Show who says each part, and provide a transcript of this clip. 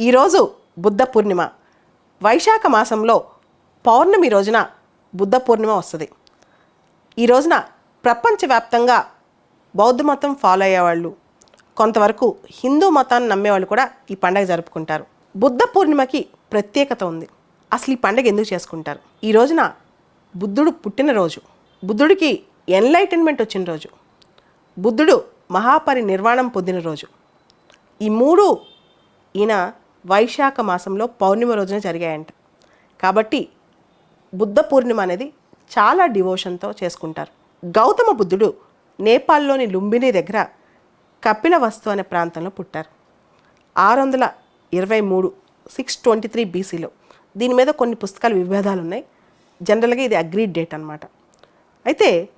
Speaker 1: ఈరోజు బుద్ధ పూర్ణిమ. వైశాఖ మాసంలో పౌర్ణమి రోజున బుద్ధ పూర్ణిమ వస్తుంది. ఈ రోజున ప్రపంచవ్యాప్తంగా బౌద్ధ మతం ఫాలో అయ్యేవాళ్ళు, కొంతవరకు హిందూ మతాన్ని నమ్మేవాళ్ళు కూడా ఈ పండుగ జరుపుకుంటారు. బుద్ధ పూర్ణిమకి ప్రత్యేకత ఉంది. అసలు ఈ పండుగ ఎందుకు చేసుకుంటారు? ఈ రోజున బుద్ధుడు పుట్టినరోజు, బుద్ధుడికి ఎన్లైటన్మెంట్ వచ్చిన రోజు, బుద్ధుడు మహాపరినిర్వాణం పొందిన రోజు. ఈ మూడు ఈయన వైశాఖ మాసంలో పౌర్ణిమ రోజున జరిగాయంట. కాబట్టి బుద్ధ పూర్ణిమ అనేది చాలా డివోషన్తో చేసుకుంటారు. గౌతమ బుద్ధుడు నేపాల్లోని లుంబిని దగ్గర కపిలవస్తు అనే ప్రాంతంలో పుట్టారు. 623 623 BCలో. దీని మీద కొన్ని పుస్తకాలు విభేదాలు ఉన్నాయి. జనరల్గా ఇది అగ్రీడ్ డేట్ అన్నమాట. అయితే